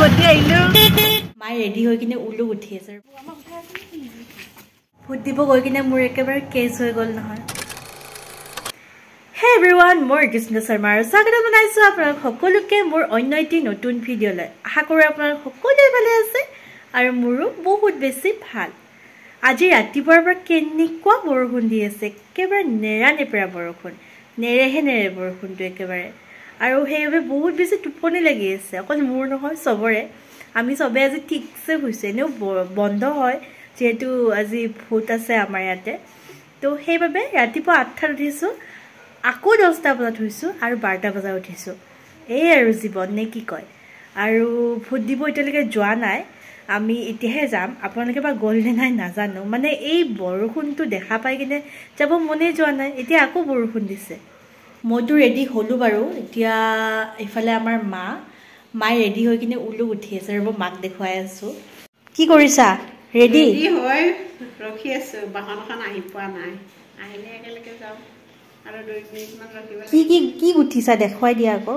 ভৰ্তি আহিলো মাই ৰেডি হৈ কিনে উলু উঠি আছে ভোট দিব গৈ কিনে মোৰ একেবাৰে কেছ হৈ গ'ল নহয় হে এভৰিৱান মই কৃষ্ণ শৰ্মা আৰু স্বাগত জনাইছো আপোনালোক সকলোকে মোৰ অন্য এটি নতুন ভিডিঅ'লৈ আশা কৰোঁ আপোনালোক সকলোৱে ভালে আছে আৰু মোৰো বহুত বেছি ভাল আজি ৰাতিপুৱাৰ পৰা কেনেকুৱা বৰষুণ দি আছে একেবাৰে নেৰানেপেৰা বৰষুণ নেৰে বৰষুণটো একেবাৰে আৰু সেইবাবে বহুত বেছি টোপনি লাগি আছে অকল মোৰ নহয় চবৰে আমি সবে আজি ঠিকছে হৈছে এনেও বন্ধ হয় যেহেতু আজি ভোট আছে আমাৰ ইয়াতে তো সেইবাবে ৰাতিপুৱা 8টাত উঠিছোঁ আকৌ 10টা বজাত শুইছোঁ আৰু 12টা বজাত উঠিছোঁ এই আৰু জীৱন নে কি কয় আৰু ভোট দিব এতিয়ালৈকে যোৱা নাই আমি এতিয়াহে যাম আপোনালোকে বা গ'ল নে নাই নাজানো মানে এই বৰষুণটো দেখা পাই কিনে যাব মনে যোৱা নাই এতিয়া আকৌ বৰষুণ দিছে মইতো ৰেডি হ'লোঁ বাৰু এতিয়া ইফালে আমাৰ মাই ৰেডি হৈ কিনে উলু উঠি আছে আৰু মাক দেখুৱাই আছোঁ কি কৰিছা ৰেডি হৈ ৰখি আছোঁ বাহনখন আহি পোৱা নাই আহিলে একেলগে যাওঁ আৰু 2 মিনিটমান ৰখিব কি কি কি উঠিছা দেখুৱাই দিয়া আকৌ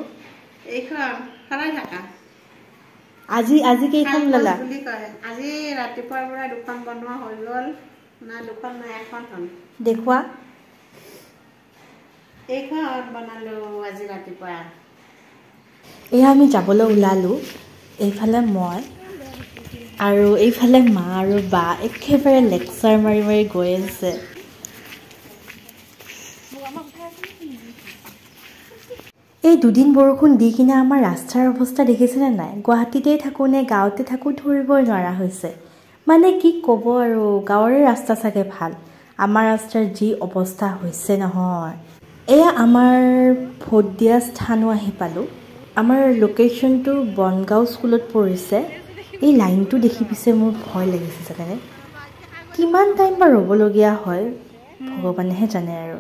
এইখন সলাই থাকা আজি কেইখন ললা বুলি কয় আজি ৰাতিপুৱাৰ পৰা দুখন বনোৱা হৈ গ'ল না দুখন নাই এখন হ'ল দেখুৱা এইখন বনালোঁ আজি ৰাতিপুৱা এয়া আমি যাবলৈ ওলালোঁ এইফালে মই আৰু এইফালে মা আৰু বা একেবাৰে লেকচাৰ মাৰি মাৰি গৈ আছে এই দুদিন বৰষুণ দি কিনে আমাৰ ৰাস্তাৰ অৱস্থা দেখিছেনে নাই গুৱাহাটীতেই থাকোঁ নে গাঁৱতে থাকোঁ ধৰিবই নোৱাৰা হৈছে মানে কি ক'ব আৰু গাঁৱৰে ৰাস্তা চাগে ভাল আমাৰ ৰাস্তাৰ যি অৱস্থা হৈছে নহয় এয়া আমাৰ ভোট দিয়া স্থানো আহি পালোঁ আমাৰ লোকেশ্যনটো বনগাঁও স্কুলত পৰিছে এই লাইনটো দেখি পিছে মোৰ ভয় লাগিছে জানেনে কিমান টাইম বা ৰ'বলগীয়া হয় ভগৱানেহে জানে আৰু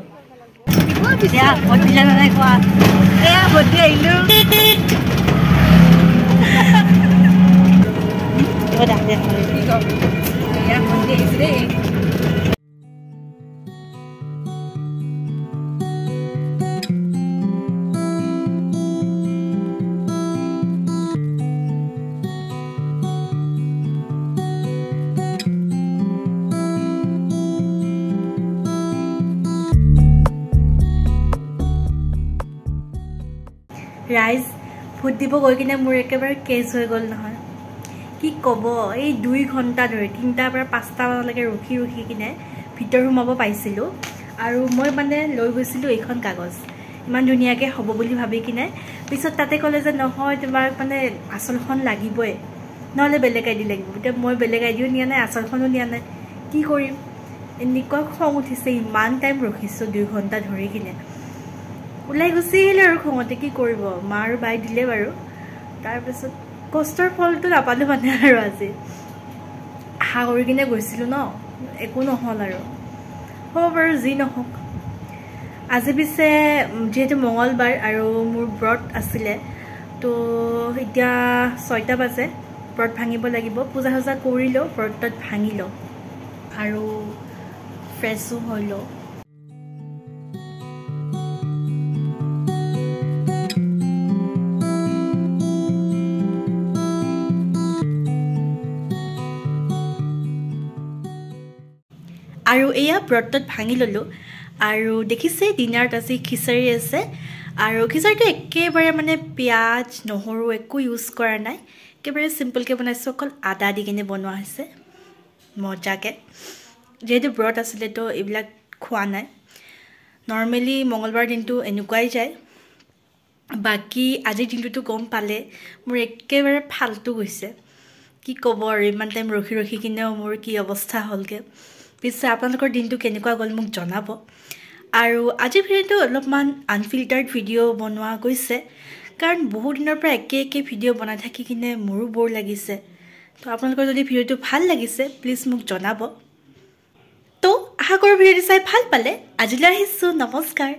ৰাইজ ভোট দিব গৈ কিনে মোৰ একেবাৰে কেছ হৈ গ'ল নহয় কি ক'ব এই 2 ঘণ্টা ধৰি 3টাৰ পৰা 5টা বজালৈকে ৰখি কিনে ভিতৰ সোমাব পাইছিলোঁ আৰু মই মানে লৈ গৈছিলোঁ এইখন কাগজ ইমান ধুনীয়াকৈ হ'ব বুলি ভাবি কিনে পিছত তাতে ক'লে যে নহয় তোমাক মানে আচলখন লাগিবই নহ'লে বেলেগ আইডি লাগিব এতিয়া মই বেলেগ আইডিও নিয়া নাই আচলখনো নিয়া নাই কি কৰিম এনেকুৱা খং উঠিছে ইমান টাইম ৰখিছোঁ 2 ঘণ্টা ধৰি কিনে ওলাই গুচি আহিলে আৰু খঙতে কি কৰিব মা আৰু বাই দিলে বাৰু তাৰপিছত কষ্টৰ ফলটো নাপালোঁ মানে আৰু আজি আশা কৰি কিনে গৈছিলোঁ ন একো নহ'ল আৰু হ'ব বাৰু যি নহওক আজি পিছে যিহেতু মঙলবাৰ আৰু মোৰ ব্ৰত আছিলে তো এতিয়া 6টা বাজে ব্ৰত ভাঙিব লাগিব পূজা চূজা কৰি লওঁ ব্ৰতত ভাঙি লওঁ আৰু ফ্ৰেছো হৈ লওঁ আৰু এয়া ব্ৰতত ভাঙি ল'লোঁ আৰু দেখিছে ডিনাৰত আজি খিচাৰী আছে আৰু খিচাৰীটো একেবাৰে মানে পিঁয়াজ নহৰু একো ইউজ কৰা নাই একেবাৰে চিম্পলকৈ বনাইছোঁ অকল আদা দি কিনে বনোৱা হৈছে মজাকৈ যিহেতু ব্ৰত আছিলে তো এইবিলাক খোৱা নাই নৰ্মেলি মঙলবাৰ দিনটো এনেকুৱাই যায় বাকী আজিৰ দিনটোতো গম পালে মোৰ একেবাৰে ফাল্টু গৈছে কি ক'ব আৰু ইমান টাইম ৰখি কিনেও মোৰ কি অৱস্থা হ'লগৈ পিছে আপোনালোকৰ দিনটো কেনেকুৱা গ'ল মোক জনাব আৰু আজিৰ ভিডিঅ'টো অলপমান আনফিল্টাৰ্ড ভিডিঅ' বনোৱা গৈছে কাৰণ বহুত দিনৰ পৰা একে ভিডিঅ' বনাই থাকি কিনে মোৰো বৰ লাগিছে তো আপোনালোকৰ যদি ভিডিঅ'টো ভাল লাগিছে প্লিজ মোক জনাব তো আশা কৰোঁ ভিডিঅ'টো চাই ভাল পালে আজিলৈ আহিছোঁ নমস্কাৰ